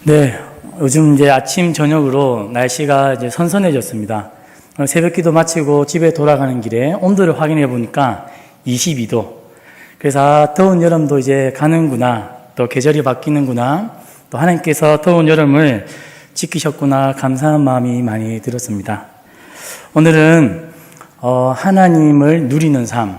네, 요즘 이제 아침, 저녁으로 날씨가 이제 선선해졌습니다. 새벽 기도 마치고 집에 돌아가는 길에 온도를 확인해 보니까 22도. 그래서 더운 여름도 이제 가는구나. 또 계절이 바뀌는구나. 또 하나님께서 더운 여름을 지키셨구나. 감사한 마음이 많이 들었습니다. 오늘은 하나님을 누리는 삶,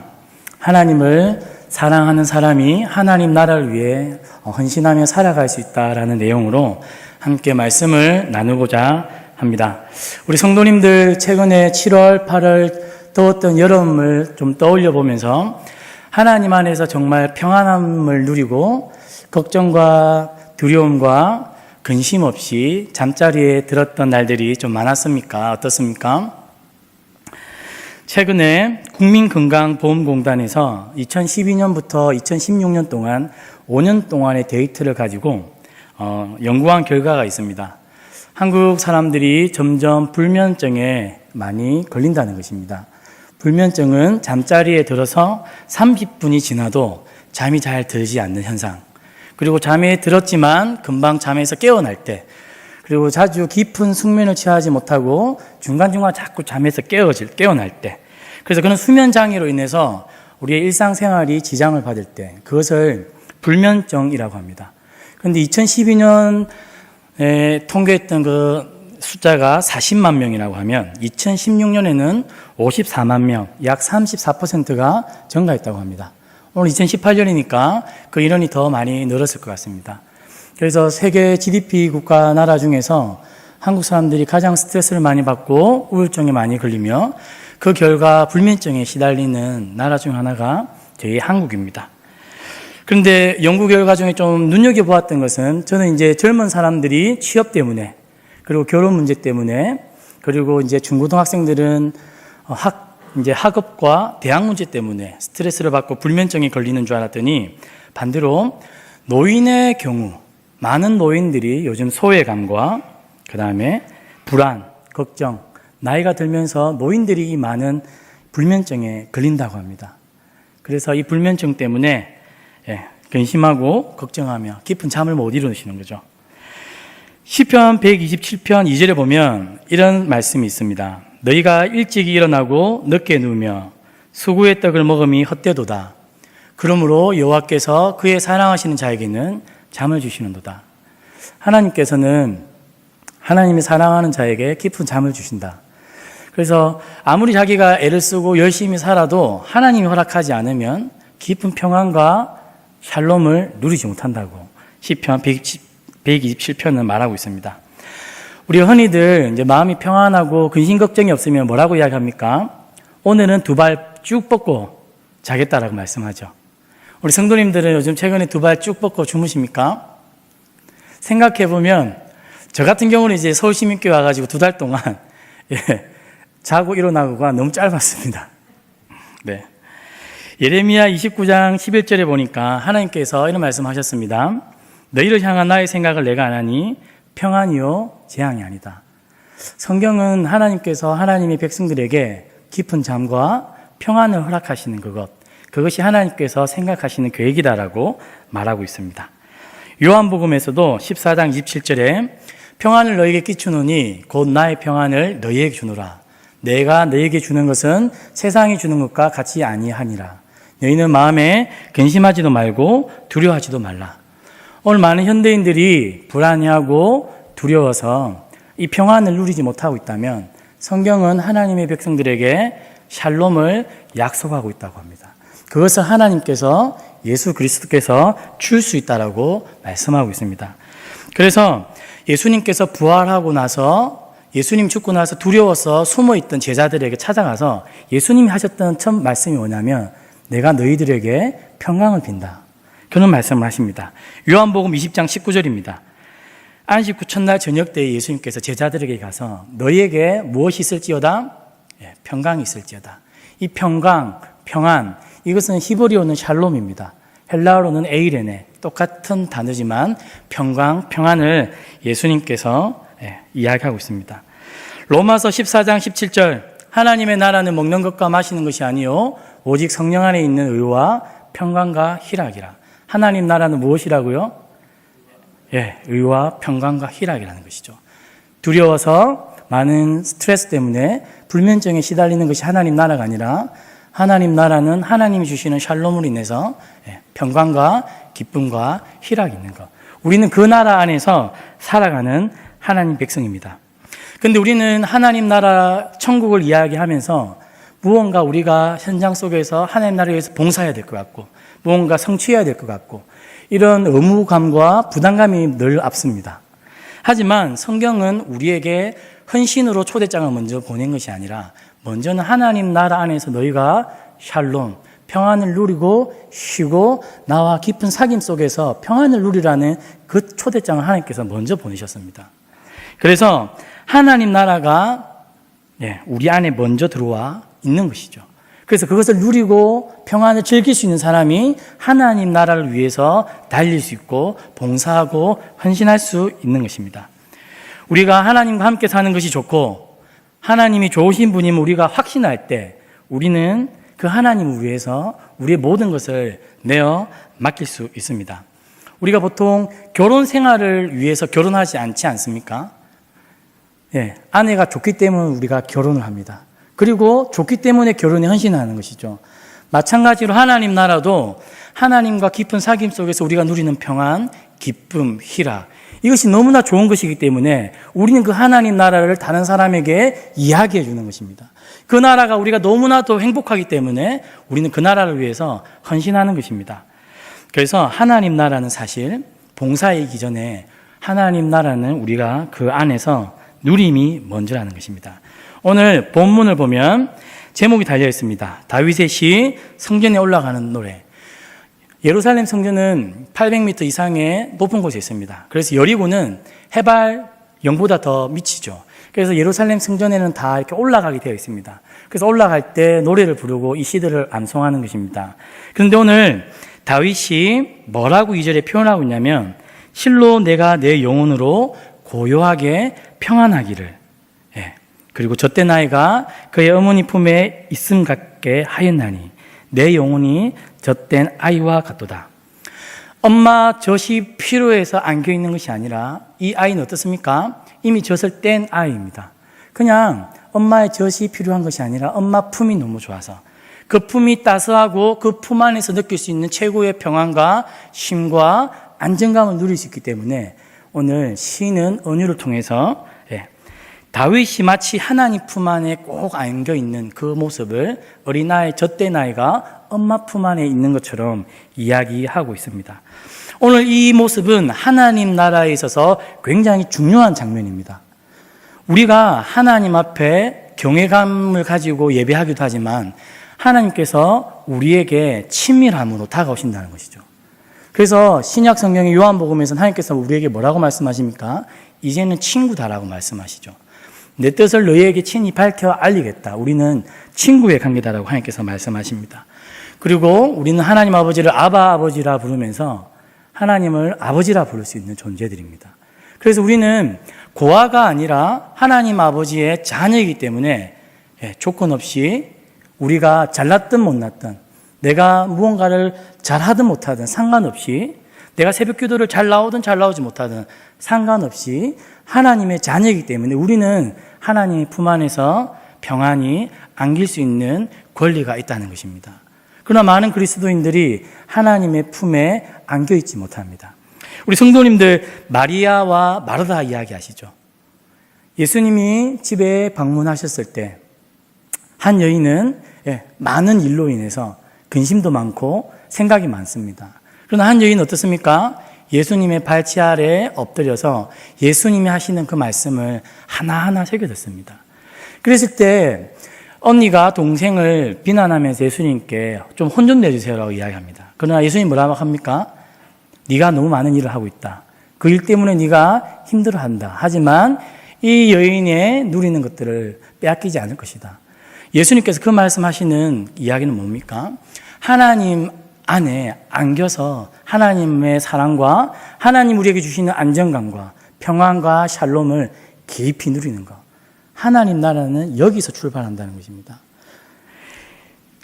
하나님을 사랑하는 사람이 하나님 나라를 위해 헌신하며 살아갈 수 있다라는 내용으로 함께 말씀을 나누고자 합니다. 우리 성도님들 최근에 7월, 8월 더웠던 여름을 좀 떠올려 보면서 하나님 안에서 정말 평안함을 누리고 걱정과 두려움과 근심 없이 잠자리에 들었던 날들이 좀 많았습니까? 어떻습니까? 최근에 국민건강보험공단에서 2012년부터 2016년 동안 5년 동안의 데이터를 가지고 연구한 결과가 있습니다. 한국 사람들이 점점 불면증에 많이 걸린다는 것입니다. 불면증은 잠자리에 들어서 30분이 지나도 잠이 잘 들지 않는 현상, 그리고 잠에 들었지만 금방 잠에서 깨어날 때, 그리고 자주 깊은 숙면을 취하지 못하고 중간중간 자꾸 잠에서 깨어날 때, 그래서 그런 수면 장애로 인해서 우리의 일상생활이 지장을 받을 때 그것을 불면증이라고 합니다. 그런데 2012년에 통계했던 그 숫자가 40만 명이라고 하면 2016년에는 54만 명, 약 34%가 증가했다고 합니다. 오늘 2018년이니까 그 인원이 더 많이 늘었을 것 같습니다. 그래서 세계 GDP 국가 나라 중에서 한국 사람들이 가장 스트레스를 많이 받고 우울증에 많이 걸리며 그 결과 불면증에 시달리는 나라 중 하나가 저희 한국입니다. 그런데 연구 결과 중에 좀 눈여겨보았던 것은 저는 이제 젊은 사람들이 취업 때문에 그리고 결혼 문제 때문에 그리고 이제 중고등학생들은 학업과 대학 문제 때문에 스트레스를 받고 불면증에 걸리는 줄 알았더니 반대로 노인의 경우 많은 노인들이 요즘 소외감과 그 다음에 불안, 걱정, 나이가 들면서 노인들이 이 많은 불면증에 걸린다고 합니다. 그래서 이 불면증 때문에 근심하고 걱정하며 깊은 잠을 못 이루시는 거죠. 시편 127편 2절에 보면 이런 말씀이 있습니다. 너희가 일찍이 일어나고 늦게 누우며 수구의 떡을 먹음이 헛되도다. 그러므로 여호와께서 그의 사랑하시는 자에게는 잠을 주시는도다. 하나님께서는 하나님이 사랑하는 자에게 깊은 잠을 주신다. 그래서 아무리 자기가 애를 쓰고 열심히 살아도 하나님이 허락하지 않으면 깊은 평안과 샬롬을 누리지 못한다고 시편 127편은 말하고 있습니다. 우리 흔히들 이제 마음이 평안하고 근심 걱정이 없으면 뭐라고 이야기합니까? 오늘은 두 발 쭉 뻗고 자겠다라고 말씀하죠. 우리 성도님들은 요즘 최근에 두 발 쭉 뻗고 주무십니까? 생각해보면 저 같은 경우는 이제 서울시민교회 와가지고 2달 동안 자고 일어나고가 너무 짧았습니다. 네. 예레미야 29장 11절에 보니까 하나님께서 이런 말씀하셨습니다. 너희를 향한 나의 생각을 내가 아나니 평안이요 재앙이 아니다. 성경은 하나님께서 하나님의 백성들에게 깊은 잠과 평안을 허락하시는 그것이 하나님께서 생각하시는 계획이다라고 말하고 있습니다. 요한복음에서도 14장 27절에 평안을 너희에게 끼치노니 곧 나의 평안을 너희에게 주노라. 내가 너희에게 주는 것은 세상이 주는 것과 같이 아니하니라. 너희는 마음에 근심하지도 말고 두려워하지도 말라. 오늘 많은 현대인들이 불안해하고 두려워서 이 평안을 누리지 못하고 있다면 성경은 하나님의 백성들에게 샬롬을 약속하고 있다고 합니다. 그것을 하나님께서 예수 그리스도께서 줄 수 있다라고 말씀하고 있습니다. 그래서 예수님께서 부활하고 나서 예수님 죽고 나서 두려워서 숨어있던 제자들에게 찾아가서 예수님이 하셨던 첫 말씀이 뭐냐면 내가 너희들에게 평강을 빈다. 그런 말씀을 하십니다. 요한복음 20장 19절입니다. 안식 후 첫날 저녁 때에 예수님께서 제자들에게 가서 너희에게 무엇이 있을지어다? 평강이 있을지어다. 이 평강, 평안, 이것은 히브리어는 샬롬입니다. 헬라어로는 에이레네, 똑같은 단어지만 평강, 평안을 예수님께서 이야기하고 있습니다. 로마서 14장 17절 하나님의 나라는 먹는 것과 마시는 것이 아니요 오직 성령 안에 있는 의와 평강과 희락이라. 하나님 나라는 무엇이라고요? 의와 평강과 희락이라는 것이죠. 두려워서 많은 스트레스 때문에 불면증에 시달리는 것이 하나님 나라가 아니라 하나님 나라는 하나님이 주시는 샬롬으로 인해서 평강과 기쁨과 희락이 있는 것. 우리는 그 나라 안에서 살아가는 하나님 백성입니다. 그런데 우리는 하나님 나라 천국을 이야기하면서 무언가 우리가 현장 속에서 하나님 나라를 위해서 봉사해야 될 것 같고 무언가 성취해야 될 것 같고 이런 의무감과 부담감이 늘 앞섭니다. 하지만 성경은 우리에게 헌신으로 초대장을 먼저 보낸 것이 아니라 먼저는 하나님 나라 안에서 너희가 샬롬, 평안을 누리고 쉬고 나와 깊은 사귐 속에서 평안을 누리라는 그 초대장을 하나님께서 먼저 보내셨습니다. 그래서 하나님 나라가 우리 안에 먼저 들어와 있는 것이죠. 그래서 그것을 누리고 평안을 즐길 수 있는 사람이 하나님 나라를 위해서 달릴 수 있고 봉사하고 헌신할 수 있는 것입니다. 우리가 하나님과 함께 사는 것이 좋고 하나님이 좋으신 분임을 우리가 확신할 때 우리는 그 하나님을 위해서 우리의 모든 것을 내어 맡길 수 있습니다. 우리가 보통 결혼 생활을 위해서 결혼하지 않지 않습니까? 아내가 좋기 때문에 우리가 결혼을 합니다. 그리고 좋기 때문에 결혼에 헌신하는 것이죠. 마찬가지로 하나님 나라도 하나님과 깊은 사귐 속에서 우리가 누리는 평안, 기쁨, 희락 이것이 너무나 좋은 것이기 때문에 우리는 그 하나님 나라를 다른 사람에게 이야기해 주는 것입니다. 그 나라가 우리가 너무나도 행복하기 때문에 우리는 그 나라를 위해서 헌신하는 것입니다. 그래서 하나님 나라는 사실 봉사이기 전에 하나님 나라는 우리가 그 안에서 누림이 먼저라는 것입니다. 오늘 본문을 보면 제목이 달려 있습니다. 다윗의 시 성전에 올라가는 노래. 예루살렘 성전은 800m 이상의 높은 곳에 있습니다. 그래서 여리고는 해발 0보다 더 미치죠. 그래서 예루살렘 성전에는 다 이렇게 올라가게 되어 있습니다. 그래서 올라갈 때 노래를 부르고 이 시들을 암송하는 것입니다. 그런데 오늘 다윗이 뭐라고 2절에 표현하고 있냐면 실로 내가 내 영혼으로 고요하게 평안하기를 그리고 젖된 아이가 그의 어머니 품에 있음 같게 하였나니 내 영혼이 젖된 아이와 같도다. 엄마 젖이 필요해서 안겨 있는 것이 아니라 이 아이는 어떻습니까? 이미 젖을 뗀 아이입니다. 그냥 엄마의 젖이 필요한 것이 아니라 엄마 품이 너무 좋아서 그 품이 따스하고 그 품 안에서 느낄 수 있는 최고의 평안과 쉼과 안정감을 누릴 수 있기 때문에 오늘 시인은 은유를 통해서 다윗이 마치 하나님 품 안에 꼭 안겨 있는 그 모습을 어린아이 젖된 아이가 엄마 품 안에 있는 것처럼 이야기하고 있습니다. 오늘 이 모습은 하나님 나라에 있어서 굉장히 중요한 장면입니다. 우리가 하나님 앞에 경외감을 가지고 예배하기도 하지만 하나님께서 우리에게 친밀함으로 다가오신다는 것이죠. 그래서 신약 성경의 요한복음에서는 하나님께서 우리에게 뭐라고 말씀하십니까? 이제는 친구다라고 말씀하시죠. 내 뜻을 너희에게 친히 밝혀 알리겠다. 우리는 친구의 관계다라고 하나님께서 말씀하십니다. 그리고 우리는 하나님 아버지를 아바 아버지라 부르면서 하나님을 아버지라 부를 수 있는 존재들입니다. 그래서 우리는 고아가 아니라 하나님 아버지의 자녀이기 때문에 조건 없이 우리가 잘났든 못났든 내가 무언가를 잘하든 못하든 상관없이 내가 새벽 기도를 잘 나오든 잘 나오지 못하든 상관없이 하나님의 자녀이기 때문에 우리는 하나님의 품 안에서 평안히 안길 수 있는 권리가 있다는 것입니다. 그러나 많은 그리스도인들이 하나님의 품에 안겨 있지 못합니다. 우리 성도님들 마리아와 마르다 이야기 아시죠? 예수님이 집에 방문하셨을 때 한 여인은 많은 일로 인해서 근심도 많고 생각이 많습니다. 그러나 한 여인은 어떻습니까? 예수님의 발치 아래에 엎드려서 예수님이 하시는 그 말씀을 하나하나 새겨듣습니다. 그랬을 때 언니가 동생을 비난하면서 예수님께 좀 혼 좀 내주세요라고 이야기합니다. 그러나 예수님 뭐라고 합니까? 네가 너무 많은 일을 하고 있다. 그 일 때문에 네가 힘들어한다. 하지만 이 여인의 누리는 것들을 빼앗기지 않을 것이다. 예수님께서 그 말씀하시는 이야기는 뭡니까? 하나님 안에 안겨서 하나님의 사랑과 하나님 우리에게 주시는 안정감과 평안과 샬롬을 깊이 누리는 것. 하나님 나라는 여기서 출발한다는 것입니다.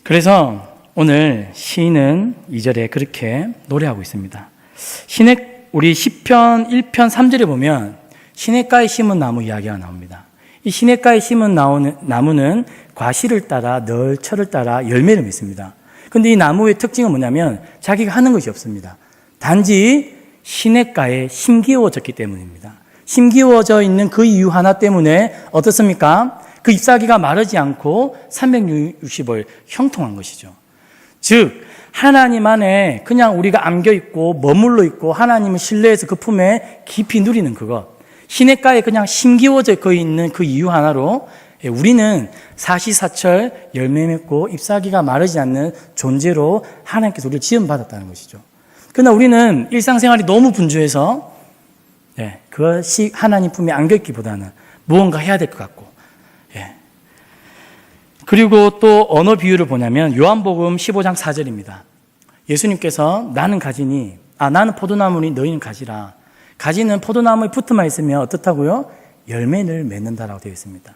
그래서 오늘 시인은 2절에 그렇게 노래하고 있습니다. 신의 우리 시편 1편 3절에 보면 시냇가에 심은 나무 이야기가 나옵니다. 이 시냇가에 심은 나무는 과실을 따라 늘 철을 따라 열매를 맺습니다. 그런데 이 나무의 특징은 뭐냐면 자기가 하는 것이 없습니다. 단지 시냇가에 심기워졌기 때문입니다. 심기워져 있는 그 이유 하나 때문에 어떻습니까? 그 잎사귀가 마르지 않고 360일 형통한 것이죠. 즉 하나님 안에 그냥 우리가 안겨있고 머물러 있고 하나님을 신뢰해서 그 품에 깊이 누리는 그것, 시냇가에 그냥 심기워져 있는 그 이유 하나로 우리는 사시사철 열매 맺고 잎사귀가 마르지 않는 존재로 하나님께서 우리를 지음받았다는 것이죠. 그러나 우리는 일상생활이 너무 분주해서 그것이 하나님 품에 안겨있기보다는 무언가 해야 될 것 같고, 그리고 또 언어 비유를 보냐면 요한복음 15장 4절입니다. 예수님께서 나는 가지니 나는 포도나무니 너희는 가지라. 가지는 포도나무에 붙어만 있으면 어떻다고요? 열매를 맺는다라고 되어 있습니다.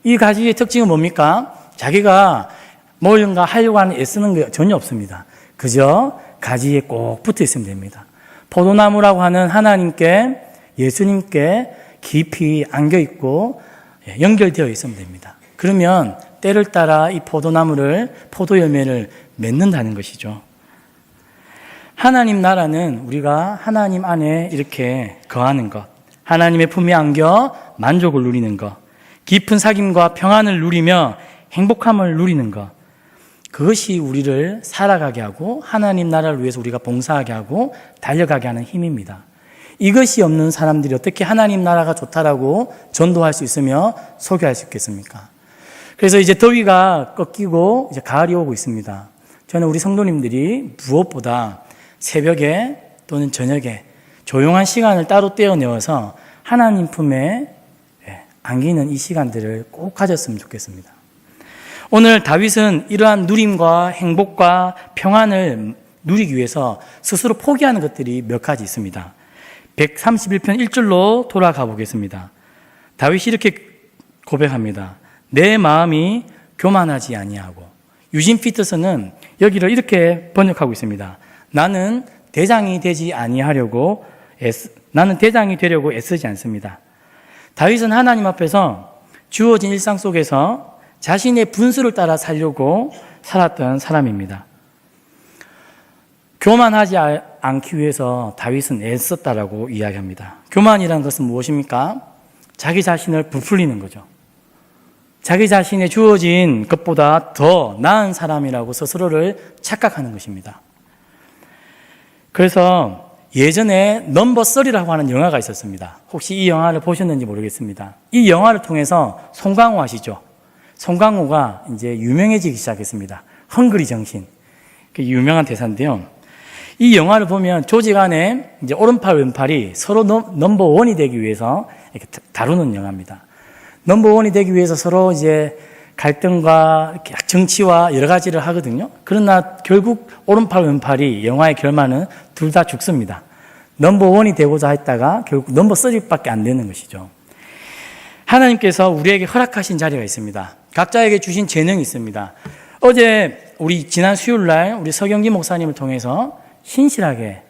이 가지의 특징은 뭡니까? 자기가 뭔가 하려고 하는 애쓰는 게 전혀 없습니다. 그저 가지에 꼭 붙어 있으면 됩니다. 포도나무라고 하는 하나님께, 예수님께 깊이 안겨 있고 연결되어 있으면 됩니다. 그러면 때를 따라 이 포도나무를, 포도 열매를 맺는다는 것이죠. 하나님 나라는 우리가 하나님 안에 이렇게 거하는 것, 하나님의 품에 안겨 만족을 누리는 것, 깊은 사귐과 평안을 누리며 행복함을 누리는 것, 그것이 우리를 살아가게 하고 하나님 나라를 위해서 우리가 봉사하게 하고 달려가게 하는 힘입니다. 이것이 없는 사람들이 어떻게 하나님 나라가 좋다라고 전도할 수 있으며 소개할 수 있겠습니까? 그래서 이제 더위가 꺾이고 이제 가을이 오고 있습니다. 저는 우리 성도님들이 무엇보다 새벽에 또는 저녁에 조용한 시간을 따로 떼어내어서 하나님 품에 안기는 이 시간들을 꼭 가졌으면 좋겠습니다. 오늘 다윗은 이러한 누림과 행복과 평안을 누리기 위해서 스스로 포기하는 것들이 몇 가지 있습니다. 131편 1절로 돌아가 보겠습니다. 다윗이 이렇게 고백합니다. 내 마음이 교만하지 아니하고. 유진 피터스는 여기를 이렇게 번역하고 있습니다. 나는 대장이 되려고 애쓰지 않습니다. 다윗은 하나님 앞에서 주어진 일상 속에서 자신의 분수를 따라 살려고 살았던 사람입니다. 교만하지 않기 위해서 다윗은 애썼다라고 이야기합니다. 교만이라는 것은 무엇입니까? 자기 자신을 부풀리는 거죠. 자기 자신의 주어진 것보다 더 나은 사람이라고 스스로를 착각하는 것입니다. 그래서 예전에 넘버 3라고 하는 영화가 있었습니다. 혹시 이 영화를 보셨는지 모르겠습니다. 이 영화를 통해서 송강호 아시죠? 송강호가 이제 유명해지기 시작했습니다. 헝그리 정신. 그 유명한 대사인데요. 이 영화를 보면 조직 안에 이제 오른팔, 왼팔이 서로 넘버 1이 되기 위해서 이렇게 다루는 영화입니다. 넘버 1이 되기 위해서 서로 이제 갈등과 정치와 여러 가지를 하거든요. 그러나 결국 오른팔, 왼팔이 영화의 결말은 둘 다 죽습니다. 넘버 1이 되고자 했다가 결국 넘버 3밖에 안 되는 것이죠. 하나님께서 우리에게 허락하신 자리가 있습니다. 각자에게 주신 재능이 있습니다. 어제 우리 지난 수요일날 우리 서경기 목사님을 통해서 신실하게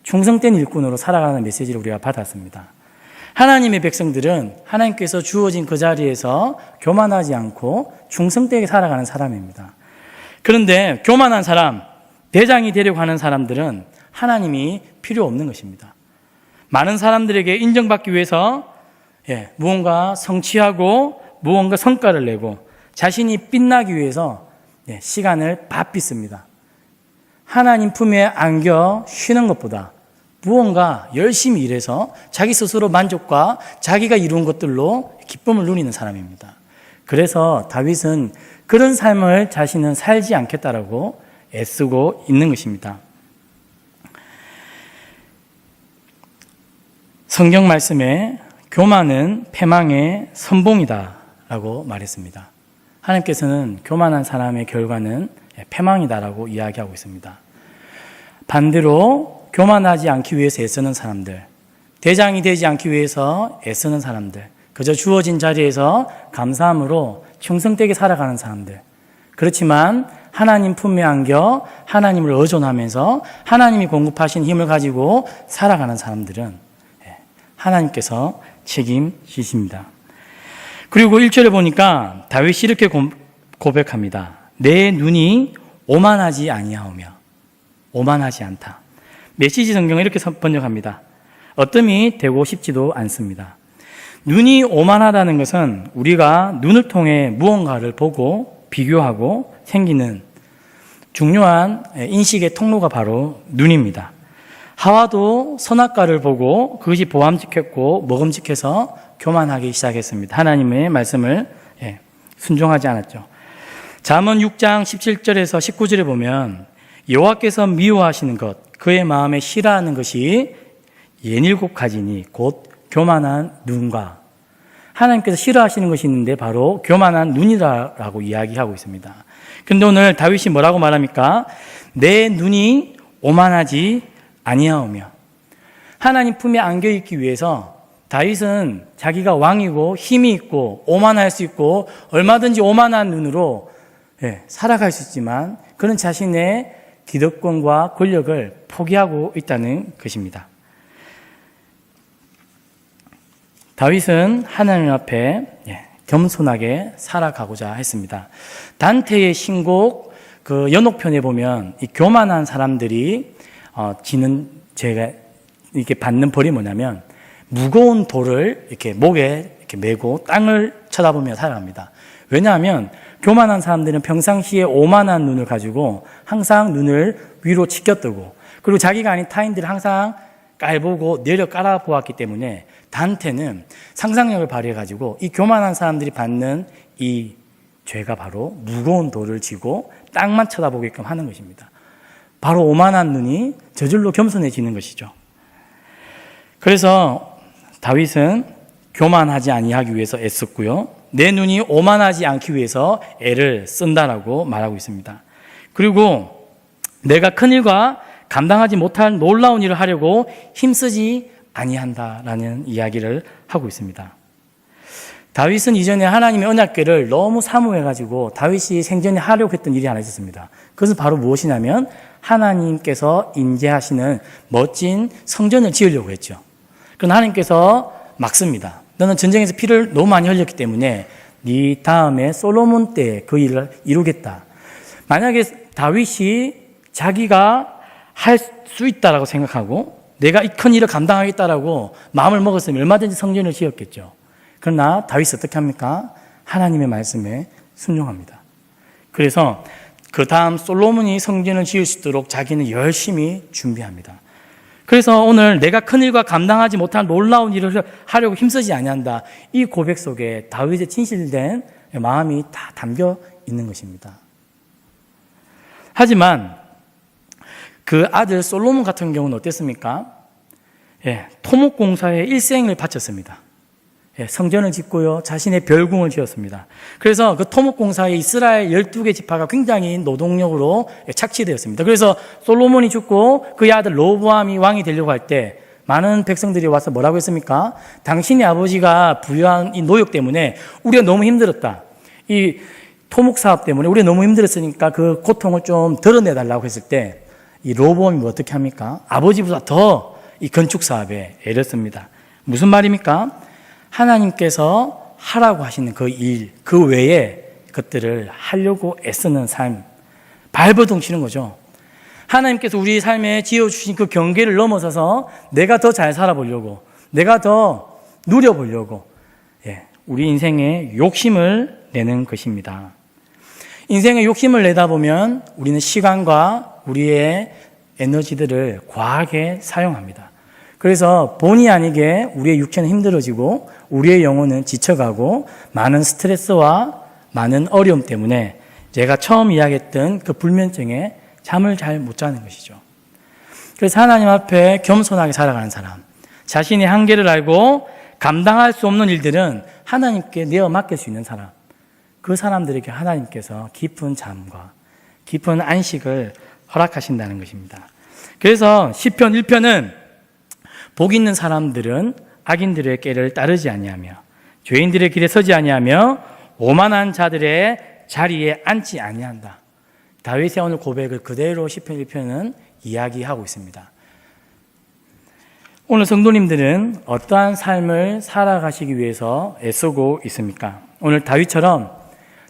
충성된 일꾼으로 살아가는 메시지를 우리가 받았습니다. 하나님의 백성들은 하나님께서 주어진 그 자리에서 교만하지 않고 충성되게 살아가는 사람입니다. 그런데 교만한 사람, 대장이 되려고 하는 사람들은 하나님이 필요 없는 것입니다. 많은 사람들에게 인정받기 위해서 무언가 성취하고 무언가 성과를 내고 자신이 빛나기 위해서 시간을 바삐 씁니다. 하나님 품에 안겨 쉬는 것보다 무언가 열심히 일해서 자기 스스로 만족과 자기가 이룬 것들로 기쁨을 누리는 사람입니다. 그래서 다윗은 그런 삶을 자신은 살지 않겠다라고 애쓰고 있는 것입니다. 성경 말씀에 교만은 패망의 선봉이다 라고 말했습니다. 하나님께서는 교만한 사람의 결과는 패망이다라고 이야기하고 있습니다. 반대로 교만하지 않기 위해서 애쓰는 사람들, 대장이 되지 않기 위해서 애쓰는 사람들, 그저 주어진 자리에서 감사함으로 충성되게 살아가는 사람들, 그렇지만 하나님 품에 안겨 하나님을 의존하면서 하나님이 공급하신 힘을 가지고 살아가는 사람들은 하나님께서 책임지십니다. 그리고 1절에 보니까 다윗이 이렇게 고백합니다. 내 눈이 오만하지 아니하오며, 오만하지 않다. 메시지 성경은 이렇게 번역합니다. 어뜸이 되고 싶지도 않습니다. 눈이 오만하다는 것은 우리가 눈을 통해 무언가를 보고 비교하고 생기는 중요한 인식의 통로가 바로 눈입니다. 하와도 선악과를 보고 그것이 보암직했고 먹음직해서 교만하기 시작했습니다. 하나님의 말씀을 순종하지 않았죠. 잠언 6장 17절에서 19절에 보면 여호와께서 미워하시는 것, 그의 마음에 싫어하는 것이 67가지니 곧 교만한 눈과, 하나님께서 싫어하시는 것이 있는데 바로 교만한 눈이라고 이야기하고 있습니다. 그런데 오늘 다윗이 뭐라고 말합니까? 내 눈이 오만하지 아니하오며. 하나님 품에 안겨있기 위해서 다윗은 자기가 왕이고 힘이 있고 오만할 수 있고 얼마든지 오만한 눈으로 살아갈 수 있지만 그는 자신의 기득권과 권력을 포기하고 있다는 것입니다. 다윗은 하나님 앞에 겸손하게 살아가고자 했습니다. 단테의 신곡 그 연옥편에 보면 이 교만한 사람들이 지는 죄가 이렇게 받는 벌이 뭐냐면 무거운 돌을 이렇게 목에 이렇게 메고 땅을 쳐다보며 살아갑니다. 왜냐하면 교만한 사람들은 평상시에 오만한 눈을 가지고 항상 눈을 위로 치켜뜨고 그리고 자기가 아닌 타인들을 항상 깔보고 내려 깔아보았기 때문에 단테는 상상력을 발휘해가지고 이 교만한 사람들이 받는 이 죄가 바로 무거운 돌을 쥐고 땅만 쳐다보게끔 하는 것입니다. 바로 오만한 눈이 저절로 겸손해지는 것이죠. 그래서 다윗은 교만하지 아니하기 위해서 애썼고요. 내 눈이 오만하지 않기 위해서 애를 쓴다라고 말하고 있습니다. 그리고 내가 큰 일과 감당하지 못할 놀라운 일을 하려고 힘쓰지 아니한다라는 이야기를 하고 있습니다. 다윗은 이전에 하나님의 언약궤를 너무 사모해가지고 다윗이 생전에 하려고 했던 일이 하나 있었습니다. 그것은 바로 무엇이냐면 하나님께서 임재하시는 멋진 성전을 지으려고 했죠. 그러나 하나님께서 막습니다. 너는 전쟁에서 피를 너무 많이 흘렸기 때문에 네 다음에 솔로몬 때 그 일을 이루겠다. 만약에 다윗이 자기가 할 수 있다라고 생각하고 내가 이 큰 일을 감당하겠다라고 마음을 먹었으면 얼마든지 성전을 지었겠죠. 그러나 다윗이 어떻게 합니까? 하나님의 말씀에 순종합니다. 그래서 그 다음 솔로몬이 성전을 지을 수 있도록 자기는 열심히 준비합니다. 그래서 오늘 내가 큰 일과 감당하지 못한 놀라운 일을 하려고 힘쓰지 아니한다. 이 고백 속에 다윗의 진실된 마음이 다 담겨 있는 것입니다. 하지만 그 아들 솔로몬 같은 경우는 어땠습니까? 토목공사에 일생을 바쳤습니다. 성전을 짓고요. 자신의 별궁을 지었습니다. 그래서 그 토목공사에 이스라엘 12개 지파가 굉장히 노동력으로 착취되었습니다. 그래서 솔로몬이 죽고 그의 아들 로보암이 왕이 되려고 할 때 많은 백성들이 와서 뭐라고 했습니까? 당신의 아버지가 부유한 이 노역 때문에 우리가 너무 힘들었다. 이 토목사업 때문에 우리가 너무 힘들었으니까 그 고통을 좀 덜어내달라고 했을 때 이 로보암이 어떻게 합니까? 아버지보다 더 이 건축사업에 애를 씁니다. 무슨 말입니까? 하나님께서 하라고 하시는 그 일, 그 외에 것들을 하려고 애쓰는 삶, 발버둥 치는 거죠. 하나님께서 우리 삶에 지어주신 그 경계를 넘어서서 내가 더 잘 살아보려고, 내가 더 누려보려고, 우리 인생에 욕심을 내는 것입니다. 인생에 욕심을 내다 보면 우리는 시간과 우리의 에너지들을 과하게 사용합니다. 그래서 본의 아니게 우리의 육체는 힘들어지고 우리의 영혼은 지쳐가고 많은 스트레스와 많은 어려움 때문에 제가 처음 이야기했던 그 불면증에 잠을 잘 못 자는 것이죠. 그래서 하나님 앞에 겸손하게 살아가는 사람, 자신의 한계를 알고 감당할 수 없는 일들은 하나님께 내어 맡길 수 있는 사람, 그 사람들에게 하나님께서 깊은 잠과 깊은 안식을 허락하신다는 것입니다. 그래서 시편 1편은 복 있는 사람들은 악인들의 꾀를 따르지 아니하며 죄인들의 길에 서지 아니하며 오만한 자들의 자리에 앉지 아니한다. 다윗의 오늘 고백을 그대로 시편 1편은 이야기하고 있습니다. 오늘 성도님들은 어떠한 삶을 살아가시기 위해서 애쓰고 있습니까? 오늘 다윗처럼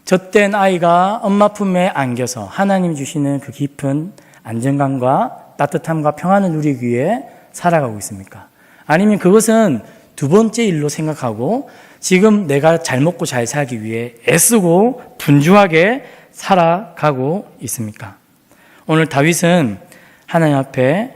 젖된 아이가 엄마 품에 안겨서 하나님이 주시는 그 깊은 안정감과 따뜻함과 평안을 누리기 위해 살아가고 있습니까? 아니면 그것은 두 번째 일로 생각하고 지금 내가 잘 먹고 잘 살기 위해 애쓰고 분주하게 살아가고 있습니까? 오늘 다윗은 하나님 앞에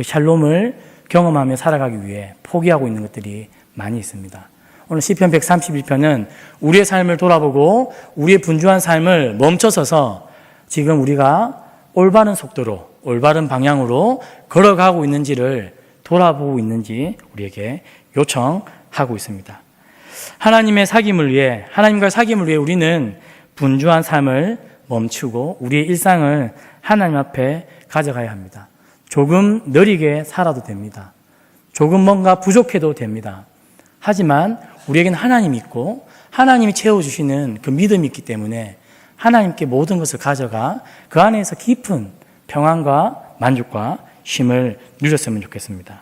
샬롬을 경험하며 살아가기 위해 포기하고 있는 것들이 많이 있습니다. 오늘 시편 131편은 우리의 삶을 돌아보고 우리의 분주한 삶을 멈춰서서 지금 우리가 올바른 속도로 올바른 방향으로 걸어가고 있는지를 돌아보고 있는지 우리에게 요청하고 있습니다. 하나님과의 사귐을 위해 우리는 분주한 삶을 멈추고 우리의 일상을 하나님 앞에 가져가야 합니다. 조금 느리게 살아도 됩니다. 조금 뭔가 부족해도 됩니다. 하지만 우리에게는 하나님이 있고 하나님이 채워주시는 그 믿음이 있기 때문에 하나님께 모든 것을 가져가 그 안에서 깊은 평안과 만족과 쉼을 누렸으면 좋겠습니다.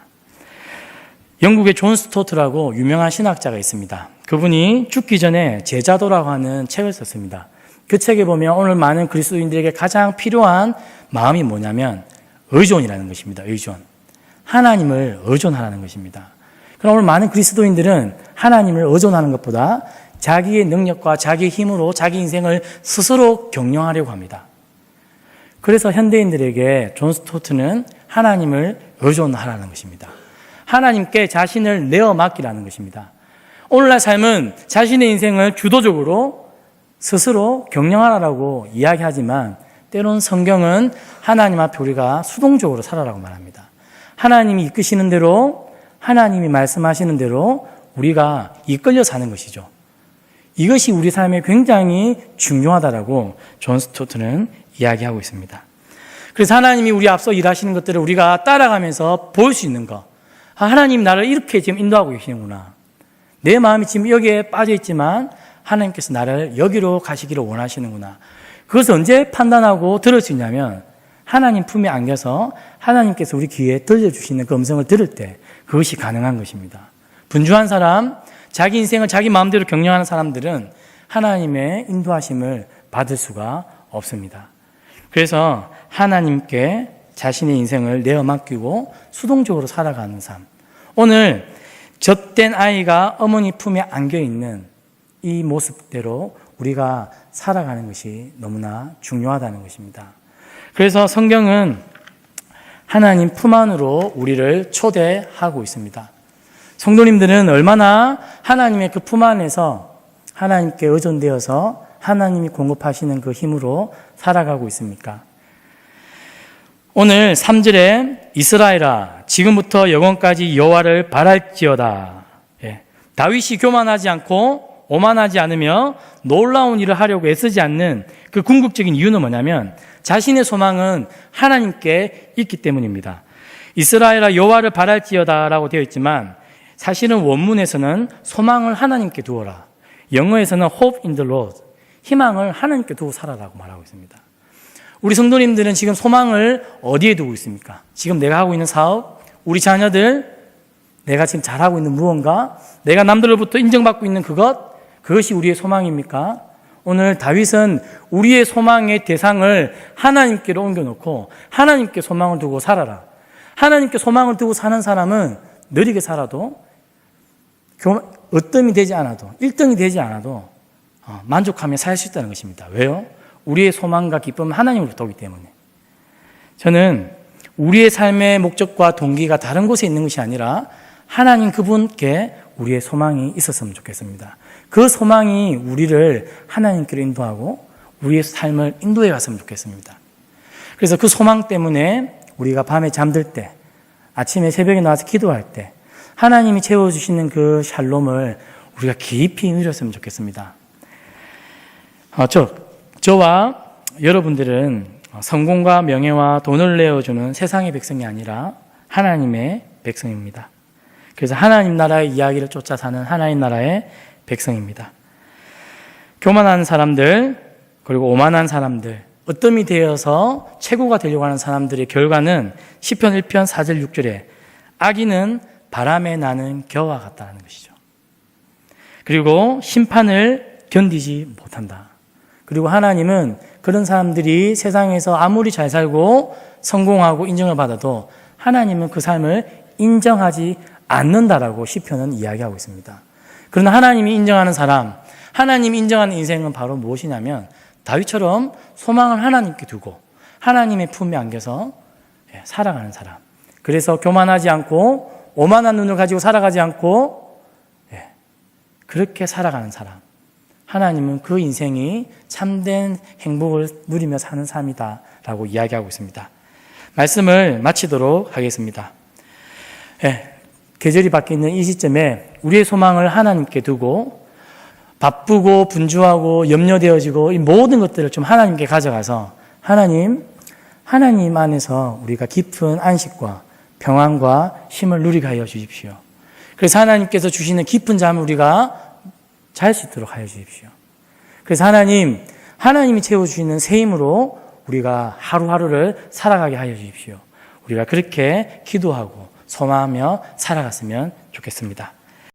영국의 존 스토트라고 유명한 신학자가 있습니다. 그분이 죽기 전에 제자도라고 하는 책을 썼습니다. 그 책에 보면 오늘 많은 그리스도인들에게 가장 필요한 마음이 뭐냐면 의존이라는 것입니다. 의존. 하나님을 의존하라는 것입니다. 그럼 오늘 많은 그리스도인들은 하나님을 의존하는 것보다 자기의 능력과 자기의 힘으로 자기 인생을 스스로 경영하려고 합니다. 그래서 현대인들에게 존 스토트는 하나님을 의존하라는 것입니다. 하나님께 자신을 내어 맡기라는 것입니다. 오늘날 삶은 자신의 인생을 주도적으로 스스로 경영하라고 이야기하지만 때론 성경은 하나님 앞에 우리가 수동적으로 살아라고 말합니다. 하나님이 이끄시는 대로 하나님이 말씀하시는 대로 우리가 이끌려 사는 것이죠. 이것이 우리 삶에 굉장히 중요하다라고 존 스토트는 이야기하고 있습니다. 그래서 하나님이 우리 앞서 일하시는 것들을 우리가 따라가면서 볼 수 있는 것. 하나님 나를 이렇게 지금 인도하고 계시는구나. 내 마음이 지금 여기에 빠져 있지만 하나님께서 나를 여기로 가시기를 원하시는구나. 그것을 언제 판단하고 들을 수 있냐면 하나님 품에 안겨서 하나님께서 우리 귀에 들려주시는 그 음성을 들을 때 그것이 가능한 것입니다. 분주한 사람, 자기 인생을 자기 마음대로 경영하는 사람들은 하나님의 인도하심을 받을 수가 없습니다. 그래서 하나님께 자신의 인생을 내어 맡기고 수동적으로 살아가는 삶. 오늘 젖된 아이가 어머니 품에 안겨 있는 이 모습대로 우리가 살아가는 것이 너무나 중요하다는 것입니다. 그래서 성경은 하나님 품 안으로 우리를 초대하고 있습니다. 성도님들은 얼마나 하나님의 그 품 안에서 하나님께 의존되어서 하나님이 공급하시는 그 힘으로 살아가고 있습니까? 오늘 3절에 이스라엘아 지금부터 영원까지 여호와를 바랄지어다. 다윗이 교만하지 않고 오만하지 않으며 놀라운 일을 하려고 애쓰지 않는 그 궁극적인 이유는 뭐냐면 자신의 소망은 하나님께 있기 때문입니다. 이스라엘아 여호와를 바랄지어다라고 되어 있지만 사실은 원문에서는 소망을 하나님께 두어라. 영어에서는 hope in the Lord, 희망을 하나님께 두고 살아라고 말하고 있습니다. 우리 성도님들은 지금 소망을 어디에 두고 있습니까? 지금 내가 하고 있는 사업, 우리 자녀들, 내가 지금 잘하고 있는 무언가, 내가 남들로부터 인정받고 있는 그것이 우리의 소망입니까? 오늘 다윗은 우리의 소망의 대상을 하나님께로 옮겨놓고 하나님께 소망을 두고 살아라. 하나님께 소망을 두고 사는 사람은 느리게 살아도 으뜸이 되지 않아도 1등이 되지 않아도 만족하며 살 수 있다는 것입니다. 왜요? 우리의 소망과 기쁨은 하나님으로부터 오기 때문에. 저는 우리의 삶의 목적과 동기가 다른 곳에 있는 것이 아니라 하나님 그분께 우리의 소망이 있었으면 좋겠습니다. 그 소망이 우리를 하나님께로 인도하고 우리의 삶을 인도해 갔으면 좋겠습니다. 그래서 그 소망 때문에 우리가 밤에 잠들 때, 아침에 새벽에 나와서 기도할 때 하나님이 채워주시는 그 샬롬을 우리가 깊이 누렸으면 좋겠습니다. 저와 여러분들은 성공과 명예와 돈을 내어주는 세상의 백성이 아니라 하나님의 백성입니다. 그래서 하나님 나라의 이야기를 쫓아 사는 하나님 나라의 백성입니다. 교만한 사람들, 그리고 오만한 사람들, 어뜸이 되어서 최고가 되려고 하는 사람들의 결과는 시편 1편 4절 6절에 악인은 바람에 나는 겨와 같다는 것이죠. 그리고 심판을 견디지 못한다. 그리고 하나님은 그런 사람들이 세상에서 아무리 잘 살고 성공하고 인정을 받아도 하나님은 그 삶을 인정하지 않는다라고 시편은 이야기하고 있습니다. 그러나 하나님이 인정하는 사람, 하나님이 인정하는 인생은 바로 무엇이냐면 다윗처럼 소망을 하나님께 두고 하나님의 품에 안겨서 살아가는 사람. 그래서 교만하지 않고 오만한 눈을 가지고 살아가지 않고 그렇게 살아가는 사람. 하나님은 그 인생이 참된 행복을 누리며 사는 삶이다 라고 이야기하고 있습니다. 말씀을 마치도록 하겠습니다. 계절이 바뀌는 이 시점에 우리의 소망을 하나님께 두고 바쁘고 분주하고 염려되어지고 이 모든 것들을 좀 하나님께 가져가서 하나님 안에서 우리가 깊은 안식과 평안과 힘을 누리게 하여 주십시오. 그래서 하나님께서 주시는 깊은 잠을 우리가 잘 수 있도록 하여 주십시오. 그래서 하나님이 채워주시는 새 힘으로 우리가 하루하루를 살아가게 하여 주십시오. 우리가 그렇게 기도하고 소망하며 살아갔으면 좋겠습니다.